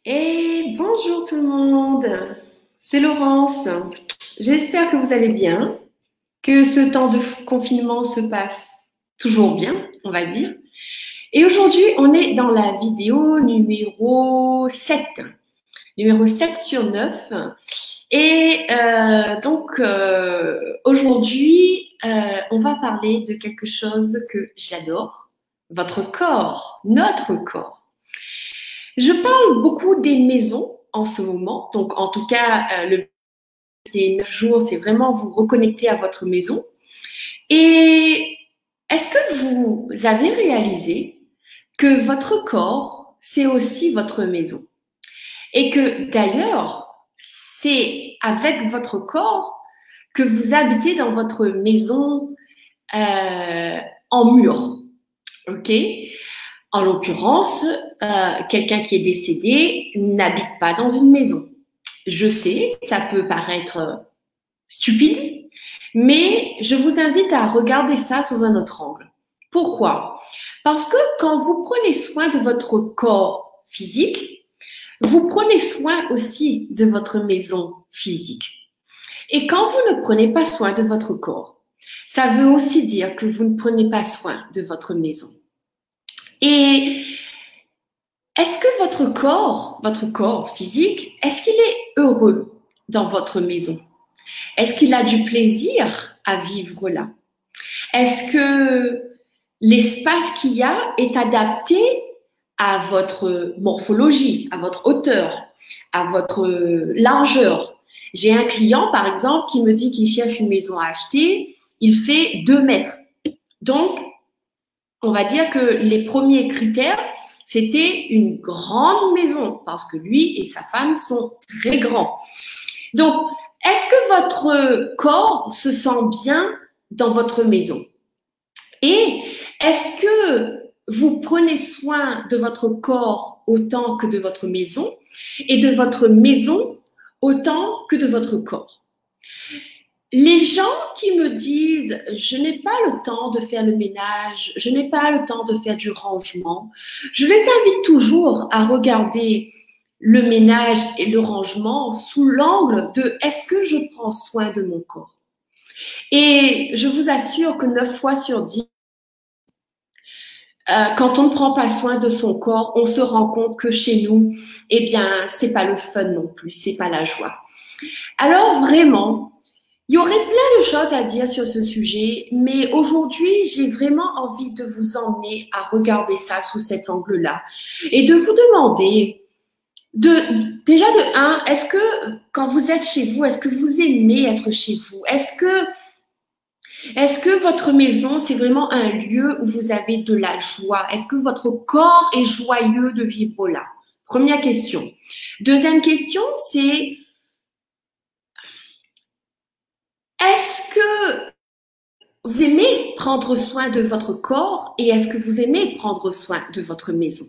Et bonjour tout le monde, c'est Laurence. J'espère que vous allez bien, que ce temps de confinement se passe toujours bien, on va dire. Et aujourd'hui, on est dans la vidéo numéro 7 sur 9. Et aujourd'hui, on va parler de quelque chose que j'adore, votre corps, notre corps. Je parle beaucoup des maisons en ce moment. Donc, en tout cas, ces 9 jours, c'est vraiment vous reconnecter à votre maison. Et est-ce que vous avez réalisé que votre corps, c'est aussi votre maison? Et que d'ailleurs, c'est avec votre corps que vous habitez dans votre maison en mur. OK? En l'occurrence, quelqu'un qui est décédé n'habite pas dans une maison. Je sais, ça peut paraître stupide, mais je vous invite à regarder ça sous un autre angle. Pourquoi? Parce que quand vous prenez soin de votre corps physique, vous prenez soin aussi de votre maison physique. Et quand vous ne prenez pas soin de votre corps, ça veut aussi dire que vous ne prenez pas soin de votre maison. Et est-ce que votre corps physique, est-ce qu'il est heureux dans votre maison? Est-ce qu'il a du plaisir à vivre là? Est-ce que l'espace qu'il y a est adapté à votre morphologie, à votre hauteur, à votre largeur? J'ai un client, par exemple, qui me dit qu'il cherche une maison à acheter. Il fait 2 mètres. Donc, on va dire que les premiers critères, c'était une grande maison parce que lui et sa femme sont très grands. Donc, est-ce que votre corps se sent bien dans votre maison? Et est-ce que vous prenez soin de votre corps autant que de votre maison et de votre maison autant que de votre corps? Les gens qui me disent « je n'ai pas le temps de faire le ménage, je n'ai pas le temps de faire du rangement », je les invite toujours à regarder le ménage et le rangement sous l'angle de « est-ce que je prends soin de mon corps ?» Et je vous assure que 9 fois sur 10, quand on ne prend pas soin de son corps, on se rend compte que chez nous, eh bien, c'est pas le fun non plus, c'est pas la joie. Alors vraiment, il y aurait plein de choses à dire sur ce sujet, mais aujourd'hui, j'ai vraiment envie de vous emmener à regarder ça sous cet angle-là et de vous demander déjà de un, est-ce que quand vous êtes chez vous, est-ce que vous aimez être chez vous? Est-ce que votre maison, c'est vraiment un lieu où vous avez de la joie? Est-ce que votre corps est joyeux de vivre là? Première question. Deuxième question, c'est est-ce que vous aimez prendre soin de votre corps et est-ce que vous aimez prendre soin de votre maison?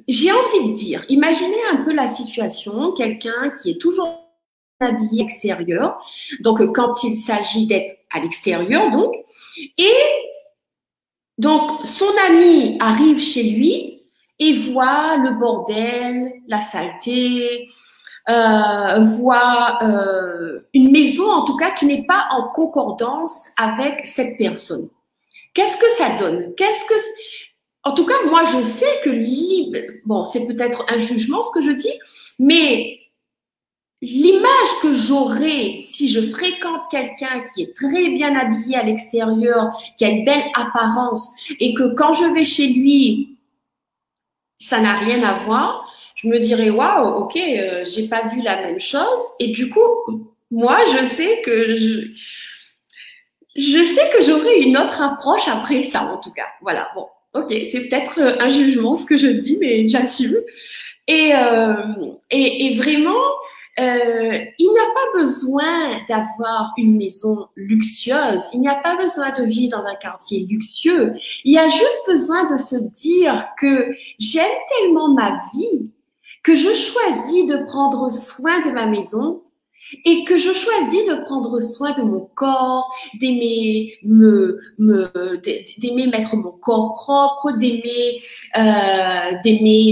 J'ai envie de dire, imaginez un peu la situation, quelqu'un qui est toujours habillé extérieur, donc quand il s'agit d'être à l'extérieur, et donc son ami arrive chez lui et voit le bordel, la saleté, voit une maison en tout cas qui n'est pas en concordance avec cette personne. Qu'est-ce que ça donne? En tout cas, moi, je sais que bon, c'est peut-être un jugement ce que je dis, mais l'image que j'aurais si je fréquente quelqu'un qui est très bien habillé à l'extérieur, qui a une belle apparence, et que quand je vais chez lui, ça n'a rien à voir, je me dirais waouh, ok, j'ai pas vu la même chose, et du coup, moi, je sais que j'aurai une autre approche après ça, en tout cas. Voilà, bon, ok, c'est peut-être un jugement ce que je dis, mais j'assume. Et vraiment, il n'y a pas besoin d'avoir une maison luxueuse, il n'y a pas besoin de vivre dans un quartier luxueux, il y a juste besoin de se dire que j'aime tellement ma vie que je choisis de prendre soin de ma maison et que je choisis de prendre soin de mon corps, d'aimer d'aimer mettre mon corps propre, d'aimer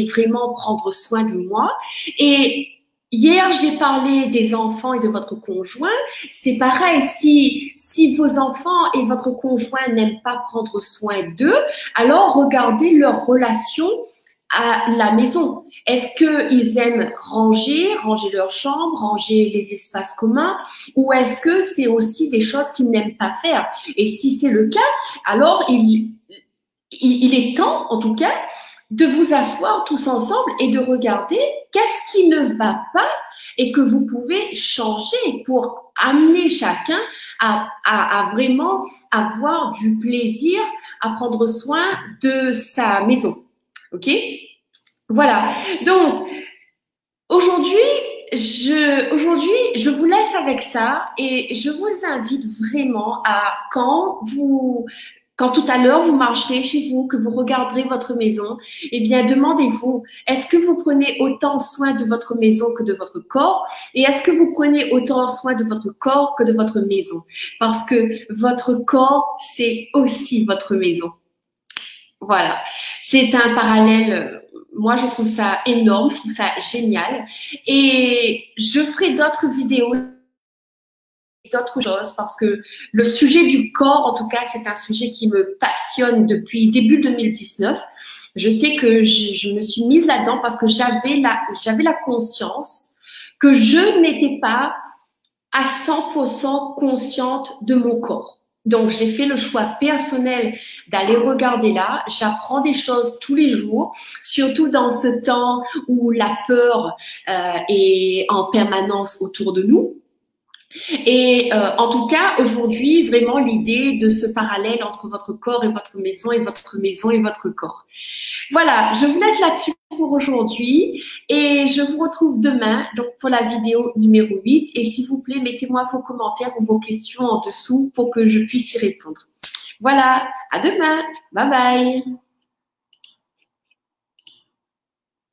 vraiment prendre soin de moi. Et hier, j'ai parlé des enfants et de votre conjoint. C'est pareil, si vos enfants et votre conjoint n'aiment pas prendre soin d'eux, alors regardez leur relation à la maison. Est-ce qu'ils aiment ranger leur chambre, ranger les espaces communs, ou est-ce que c'est aussi des choses qu'ils n'aiment pas faire? Et si c'est le cas, alors il est temps, en tout cas, de vous asseoir tous ensemble et de regarder qu'est-ce qui ne va pas et que vous pouvez changer pour amener chacun à vraiment avoir du plaisir à prendre soin de sa maison. OK? Voilà. Donc, aujourd'hui, je vous laisse avec ça et je vous invite vraiment à quand tout à l'heure vous marcherez chez vous, que vous regarderez votre maison, eh bien, demandez-vous, est-ce que vous prenez autant soin de votre maison que de votre corps? Et est-ce que vous prenez autant soin de votre corps que de votre maison? Parce que votre corps, c'est aussi votre maison. Voilà. C'est un parallèle. Moi, je trouve ça énorme, je trouve ça génial. Et je ferai d'autres vidéos, d'autres choses, parce que le sujet du corps, en tout cas, c'est un sujet qui me passionne depuis début 2019. Je sais que je me suis mise là-dedans parce que j'avais la conscience que je n'étais pas à 100% consciente de mon corps. Donc, j'ai fait le choix personnel d'aller regarder là. J'apprends des choses tous les jours, surtout dans ce temps où la peur est en permanence autour de nous. Et en tout cas, aujourd'hui, vraiment l'idée de ce parallèle entre votre corps et votre maison et votre maison et votre corps. Voilà, je vous laisse là-dessus pour aujourd'hui et je vous retrouve demain donc pour la vidéo numéro 8. Et s'il vous plaît, mettez-moi vos commentaires ou vos questions en dessous pour que je puisse y répondre. Voilà, à demain. Bye bye.